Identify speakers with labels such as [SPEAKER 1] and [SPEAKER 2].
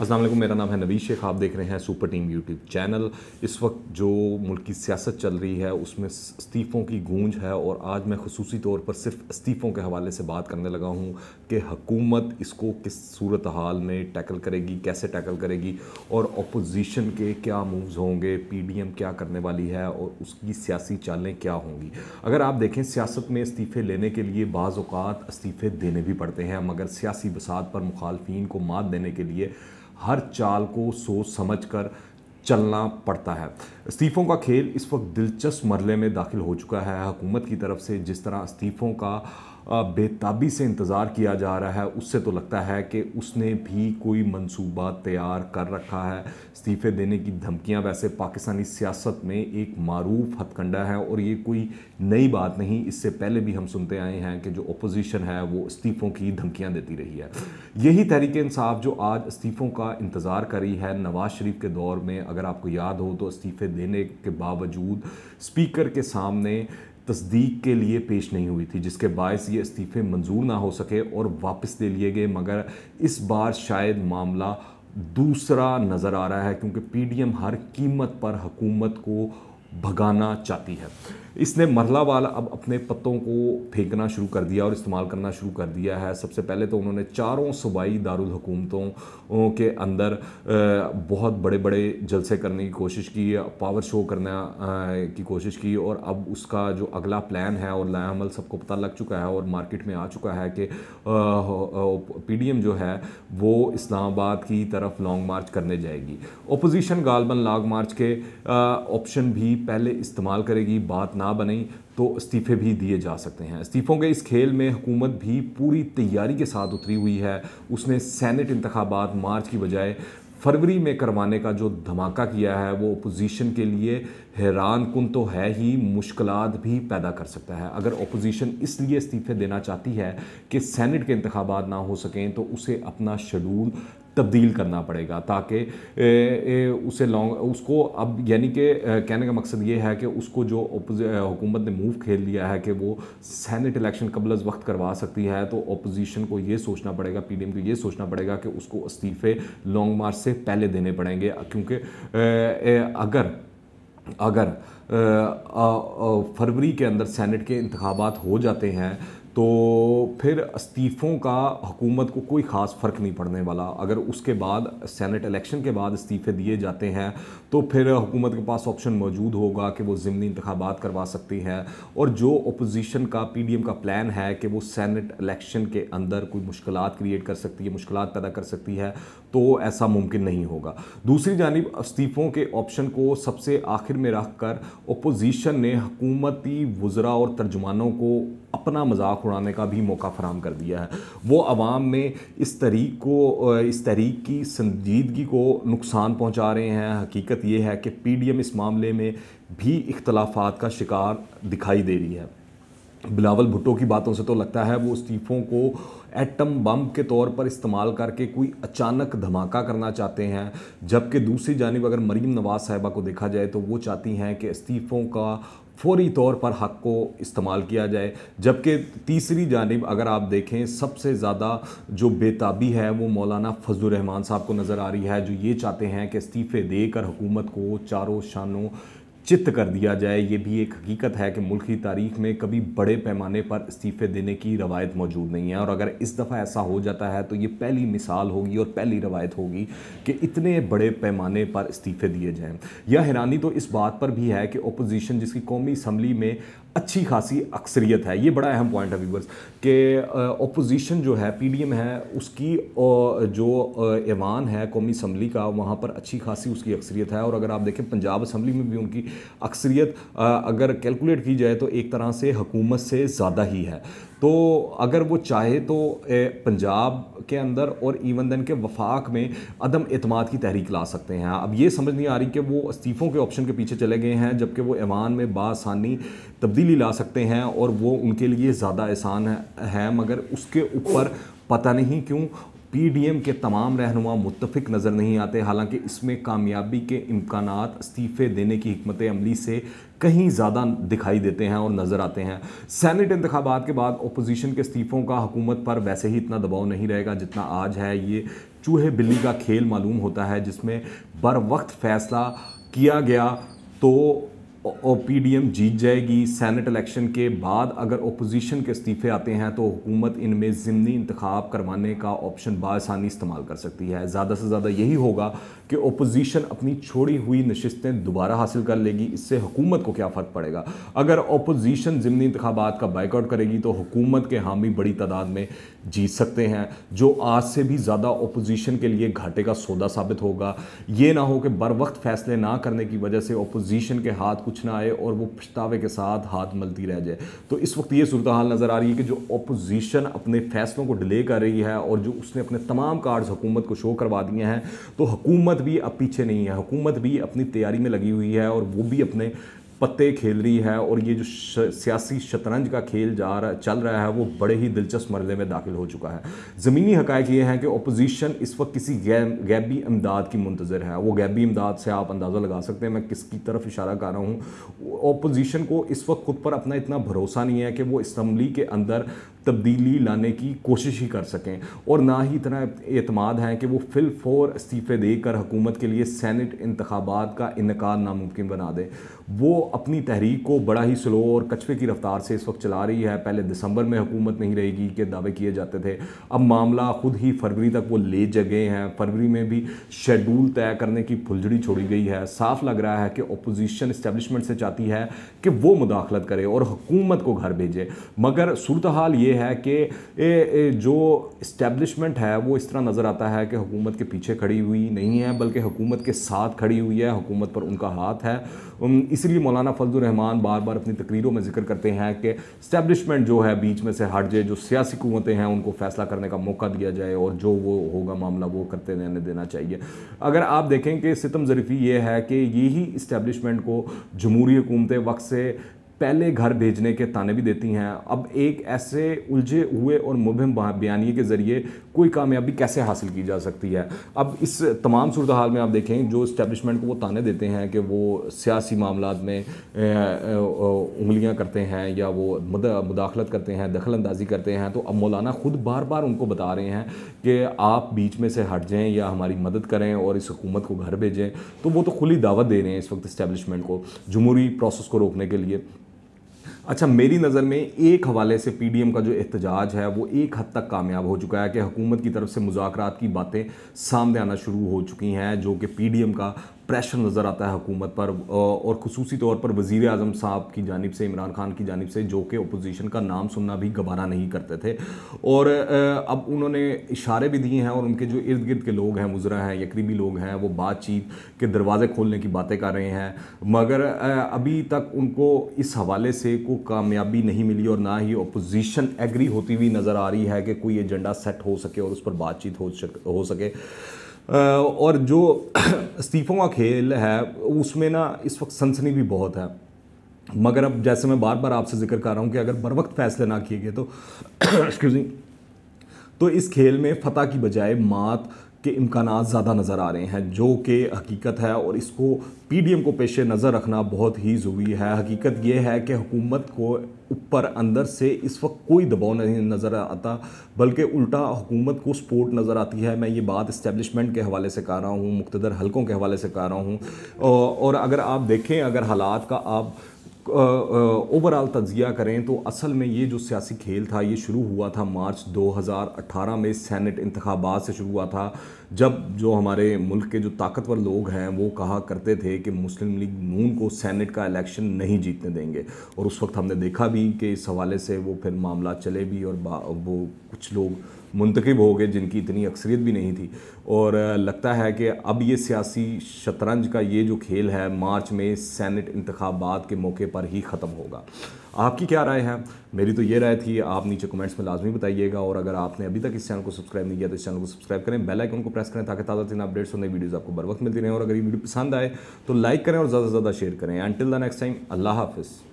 [SPEAKER 1] अस्सलाम वालेकुम, मेरा नाम है नवीद शेख। आप देख रहे हैं सुपर टीम यूट्यूब चैनल। इस वक्त जो मुल्क की सियासत चल रही है उसमें इस्तीफ़ों की गूंज है और आज मैं खुसूसी तौर पर सिर्फ इस्तीफ़ों के हवाले से बात करने लगा हूं कि हुकूमत इसको किस सूरत हाल में टैकल करेगी, कैसे टैकल करेगी और अपोजिशन के क्या मूव्स होंगे, पीडीएम क्या करने वाली है और उसकी सियासी चालें क्या होंगी। अगर आप देखें सियासत में इस्तीफ़े लेने के लिए बाज़ औक़ात इस्तीफ़े देने भी पड़ते हैं, मगर सियासी बसात पर मुखालफीन को मात देने के लिए हर चाल को सोच समझ कर चलना पड़ता है। इस्तीफ़ों का खेल इस वक्त दिलचस्प मरहले में दाखिल हो चुका है। हुकूमत की तरफ से जिस तरह इस्तीफ़ों का बेताबी से इंतज़ार किया जा रहा है, उससे तो लगता है कि उसने भी कोई मंसूबा तैयार कर रखा है। इस्तीफ़े देने की धमकियां वैसे पाकिस्तानी सियासत में एक मारूफ हथकंडा है और ये कोई नई बात नहीं। इससे पहले भी हम सुनते आए हैं कि जो अपोजिशन है वो इस्तीफ़ों की धमकियां देती रही है। यही तहरीक इंसाफ जो आज इस्तीफ़ों का इंतज़ार कर रही है, नवाज़ शरीफ के दौर में अगर आपको याद हो तो इस्तीफ़े देने के बावजूद स्पीकर के सामने तस्दीक के लिए पेश नहीं हुई थी, जिसके बायस ये इस्तीफ़े मंजूर ना हो सके और वापस ले लिए गए। मगर इस बार शायद मामला दूसरा नज़र आ रहा है क्योंकि पीडीएम हर कीमत पर हुकूमत को भगाना चाहती है। इसने मरला वाला अब अपने पत्तों को फेंकना शुरू कर दिया और इस्तेमाल करना शुरू कर दिया है। सबसे पहले तो उन्होंने चारों सूबाई दारुल हुकूमतों के अंदर बहुत बड़े बड़े जलसे करने की कोशिश की, पावर शो करने की कोशिश की और अब उसका जो अगला प्लान है और लाएअमल सबको पता लग चुका है और मार्केट में आ चुका है कि पीडीएम जो है वो इस्लामाबाद की तरफ लॉन्ग मार्च करने जाएगी। अपोजिशन गालबन लॉन्ग मार्च के ऑप्शन भी पहले इस्तेमाल करेगी। बात ना बनी तो इस्तीफ़े भी दिए जा सकते हैं। इस्तीफ़ों के इस खेल में हुकूमत भी पूरी तैयारी के साथ उतरी हुई है। उसने सेनेट इंतखाबात मार्च की बजाय फरवरी में करवाने का जो धमाका किया है वो अपोजिशन के लिए हैरान कुन तो है ही, मुश्किलात भी पैदा कर सकता है। अगर अपोजिशन इसलिए इस्तीफ़े देना चाहती है कि सेनेट के इंतखाबात ना हो सकें तो उसे अपना शेड्यूल तब्दील करना पड़ेगा ताकि उसको अब यानी कि कहने का मकसद ये है कि उसको जो हुकूमत ने मूव खेल लिया है कि वो सेनेट इलेक्शन कबल अज़ वक्त करवा सकती है, तो अपोजिशन को ये सोचना पड़ेगा, पीडीएम को ये सोचना पड़ेगा कि उसको इस्तीफ़े लॉन्ग मार्च से पहले देने पड़ेंगे। क्योंकि अगर फरवरी के अंदर सेनेट के इंतखाबात हो जाते हैं तो फिर इस्तीफ़ों का हुकूमत को कोई ख़ास फ़र्क नहीं पड़ने वाला। अगर उसके बाद सेनेट इलेक्शन के बाद इस्तीफ़े दिए जाते हैं तो फिर हुकूमत के पास ऑप्शन मौजूद होगा कि वो ज़िमनी इंतखाबात करवा सकती है और जो अपोजिशन का पीडीएम का प्लान है कि वो सेनेट इलेक्शन के अंदर कोई मुश्किलात क्रिएट कर सकती है, मुश्किलात पैदा कर सकती है, तो ऐसा मुमकिन नहीं होगा। दूसरी जानिब इस्तीफ़ों के ऑप्शन को सबसे आखिर में रख कर अपोजिशन ने हुकूमती वज़रा और तर्जुमानों को अपना मजाक उड़ाने का भी मौका फराहम कर दिया है। वो अवाम में इस तहरीक की संजीदगी को नुकसान पहुंचा रहे हैं। हकीकत ये है कि पीडीएम इस मामले में भी इख्तलाफात का शिकार दिखाई दे रही है। बिलावल भुट्टो की बातों से तो लगता है वो इस्तीफ़ों को एटम बम के तौर पर इस्तेमाल करके कोई अचानक धमाका करना चाहते हैं, जबकि दूसरी जानिब अगर मरीम नवाज़ साहिबा को देखा जाए तो वो चाहती हैं कि इस्तीफ़ों का फौरी तौर पर हक़ को इस्तेमाल किया जाए। जबकि तीसरी जानिब अगर आप देखें सबसे ज़्यादा जो बेताबी है वो मौलाना फजलुर रहमान साहब को नज़र आ रही है, जो ये चाहते हैं कि इस्तीफ़े देकर हुकूमत को चारों शानों चित्त कर दिया जाए। ये भी एक हकीकत है कि मुल्क की तारीख में कभी बड़े पैमाने पर इस्तीफ़े देने की रवायत मौजूद नहीं है और अगर इस दफ़ा ऐसा हो जाता है तो ये पहली मिसाल होगी और पहली रवायत होगी कि इतने बड़े पैमाने पर इस्तीफ़े दिए जाएं। यह हैरानी तो इस बात पर भी है कि अपोजिशन जिसकी कौमी असम्बली में अच्छी खासी अक्सरियत है, ये बड़ा अहम पॉइंट है व्यूअर्स कि अपोजिशन जो है पीडीएम है उसकी जो ऐवान है कौमी असम्बली का, वहाँ पर अच्छी खासी उसकी अक्सरियत है और अगर आप देखें पंजाब असम्बली में भी उनकी अक्सरियत अगर कैलकुलेट की जाए तो एक तरह से हुकूमत से ज़्यादा ही है। तो अगर वो चाहे तो पंजाब के अंदर और इवन दैन के वफाक में अदम एतमाद की तहरीक ला सकते हैं। अब ये समझ नहीं आ रही कि वो इस्तीफ़ों के ऑप्शन के पीछे चले गए हैं, जबकि वो ऐवान में बासानी तब्दीली ला सकते हैं और वो उनके लिए ज़्यादा आसान है, मगर उसके ऊपर पता नहीं क्यों पीडीएम के तमाम रहनुमा मुत्तफिक नज़र नहीं आते। हालांकि इसमें कामयाबी के इम्कानात इस्तीफ़े देने की हिकमत अमली से कहीं ज़्यादा दिखाई देते हैं और नज़र आते हैं। सेनेट इंतखाबात के बाद अपोजिशन के इस्तीफ़ों का हुकूमत पर वैसे ही इतना दबाव नहीं रहेगा जितना आज है। ये चूहे बिल्ली का खेल मालूम होता है, जिसमें बर वक्त फ़ैसला किया गया तो पीडीएम जीत जाएगी। सेनेट इलेक्शन के बाद अगर ओपोजिशन के इस्तीफ़े आते हैं तो हुकूमत इनमें ज़िमनी इंतखाब करवाने का ऑप्शन बासानी इस्तेमाल कर सकती है। ज़्यादा से ज़्यादा यही होगा कि ओपोजिशन अपनी छोड़ी हुई नशिस्तें दोबारा हासिल कर लेगी। इससे हुकूमत को क्या फ़र्क पड़ेगा। अगर ओपोजिशन ज़िमनी इंतखाबात का बाइकआउट करेगी तो हुकूमत के हामी बड़ी तादाद में जीत सकते हैं, जो आज से भी ज़्यादा ओपोजिशन के लिए घाटे का सौदा साबित होगा। ये ना हो कि बर वक्त फैसले ना करने की वजह से ओपोजिशन के हाथ कुछ ना आए और वो पछतावे के साथ हाथ मलती रह जाए। तो इस वक्त ये सूरत हाल नज़र आ रही है कि जो ओपोजिशन अपने फैसलों को डिले कर रही है और जो उसने अपने तमाम कार्ड्स हुकूमत को शो करवा दिए हैं, तो हुकूमत भी अब पीछे नहीं है। हुकूमत भी अपनी तैयारी में लगी हुई है और वो भी अपने पत्ते खेल रही है। और ये जो सियासी शतरंज का खेल चल रहा है वो बड़े ही दिलचस्प मरहले में दाखिल हो चुका है। ज़मीनी हक़ाइक़ ये हैं कि ओपोजिशन इस वक्त किसी गैबी इमदाद की मुंतज़िर है। वो गैबी इमदाद से आप अंदाज़ा लगा सकते हैं मैं किसकी तरफ इशारा कर रहा हूँ। ओपोजिशन को इस वक्त खुद पर अपना इतना भरोसा नहीं है कि वो असम्बली के अंदर तब्दीली लाने की कोशिश ही कर सकें, और ना ही इतना एतमाद है कि वो फिल फोर इस्तीफ़े देकर हुकूमत के लिए सेनेट इंतखाबात का इनकार नामुमकिन बना दे। वो अपनी तहरीक को बड़ा ही स्लो और कछुए की रफ्तार से इस वक्त चला रही है। पहले दिसंबर में हुकूमत नहीं रहेगी के दावे किए जाते थे, अब मामला खुद ही फरवरी तक वो ले जगह हैं। फरवरी में भी शेड्यूल तय करने की फुलझड़ी छोड़ी गई है। साफ लग रहा है कि अपोजिशन इस्टेब्लिशमेंट से चाहती है कि वो मुदाखलत करे और हुकूमत को घर भेजे। मगर सूरत हाल ये है कि जो इस्टेब्लिशमेंट है वो इस तरह नज़र आता है कि हुकूमत के पीछे खड़ी हुई नहीं है, बल्कि हुकूमत के साथ खड़ी हुई है। हुकूमत पर उनका हाथ है। इसलिए मौलाना फजलुर रहमान बार बार अपनी तकरीरों में जिक्र करते हैं कि इस्टेब्लिशमेंट जो है बीच में से हट जाए, जो सियासी हुकूमतें हैं उनको फैसला करने का मौका दिया जाए और जो वो होगा मामला वो करते रहने देना चाहिए। अगर आप देखें कि सितम ज़रीफ़ी ये है कि यही इस्टेब्लिशमेंट को जमहूरी हुकूमतें वक्त से पहले घर भेजने के ताने भी देती हैं। अब एक ऐसे उलझे हुए और मुबहम बयानिए के ज़रिए कोई कामयाबी कैसे हासिल की जा सकती है। अब इस तमाम सूरत हाल में आप देखें जो इस्टेब्लिशमेंट को वो ताने देते हैं कि वो सियासी मामलात में उंगलियां करते हैं या वो मुदाखलत करते हैं, दखल अंदाजी करते हैं, तो अब मौलाना ख़ुद बार बार उनको बता रहे हैं कि आप बीच में से हट जाएँ या हमारी मदद करें और इस हुकूमत को घर भेजें। तो वो तो खुली दावत दे रहे हैं इस वक्त इस्टेब्लिशमेंट को जमहूरी प्रोसेस को रोकने के लिए। अच्छा, मेरी नज़र में एक हवाले से पीडीएम का जो एहतजाज है वो एक हद तक कामयाब हो चुका है कि हुकूमत की तरफ से मुज़ाकरात की बातें सामने आना शुरू हो चुकी हैं, जो कि पीडीएम का प्रेशर नज़र आता है हुकूमत पर, और ख़ुसूसी तौर पर वज़ीर आज़म साहब की जानिब से, इमरान खान की जानिब से, जो कि अपोजिशन का नाम सुनना भी गवारा नहीं करते थे। और अब उन्होंने इशारे भी दिए हैं और उनके जो इर्द गिर्द के लोग हैं, मुज़रा हैं या करीबी लोग हैं, वो बातचीत के दरवाज़े खोलने की बातें कर रहे हैं। मगर अभी तक उनको इस हवाले से कोई कामयाबी नहीं मिली और ना ही अपोजिशन एग्री होती हुई नज़र आ रही है कि कोई एजेंडा सेट हो सके और उस पर बातचीत हो सके। और जो इस्तीफ़ों का खेल है उसमें ना इस वक्त सनसनी भी बहुत है। मगर अब जैसे मैं बार बार आपसे जिक्र कर रहा हूँ कि अगर बर वक्त फैसले ना किए गए तो एक्सक्यूज़ मी, तो इस खेल में फ़तह की बजाय मात के इम्कानात ज़्यादा नज़र आ रहे हैं, जो कि हकीकत है। और इसको पीडीएम को पेश नज़र रखना बहुत ही ज़रूरी है। हकीकत यह है कि हुकूमत को ऊपर अंदर से इस वक्त कोई दबाव नहीं नज़र आता, बल्कि उल्टा हुकूमत को सपोर्ट नज़र आती है। मैं ये बात इस्टेब्लिशमेंट के हवाले से कर रहा हूँ, मुक़्तदर हलकों के हवाले से कर रहा हूँ। और अगर आप देखें, अगर हालात का आप ओवरऑल तज्जिया करें तो असल में ये जो सियासी खेल था ये शुरू हुआ था मार्च 2018 में सेनेट इंतखाबात से शुरू हुआ था, जब जो हमारे मुल्क के जो ताकतवर लोग हैं वो कहा करते थे कि मुस्लिम लीग नून को सेनेट का इलेक्शन नहीं जीतने देंगे। और उस वक्त हमने देखा भी कि इस हवाले से वो फिर मामला चले भी और वो कुछ लोग मुंतखब हो गए जिनकी इतनी अक्सरियत भी नहीं थी। और लगता है कि अब ये सियासी शतरंज का ये जो खेल है मार्च में सेनेट इंतखाबात के मौके पर ही ख़त्म होगा। आपकी क्या राय है? मेरी तो ये राय थी, आप नीचे कमेंट्स में लाजमी बताइएगा। और अगर आपने अभी तक इस चैनल को सब्सक्राइब नहीं किया तो इस चैनल को सब्सक्राइब करें, बेल आइकन को प्रेस करें ताकि ताज़ा तरीन अपडेट्स और नई वीडियोज़ आपको बर वक्त मिलती रहें। और अगर ये वीडियो पसंद आए तो लाइक करें और ज़्यादा से ज़्यादा शेयर करें। अंटिल द नेक्स्ट टाइम, अल्लाह हाफ़िज़।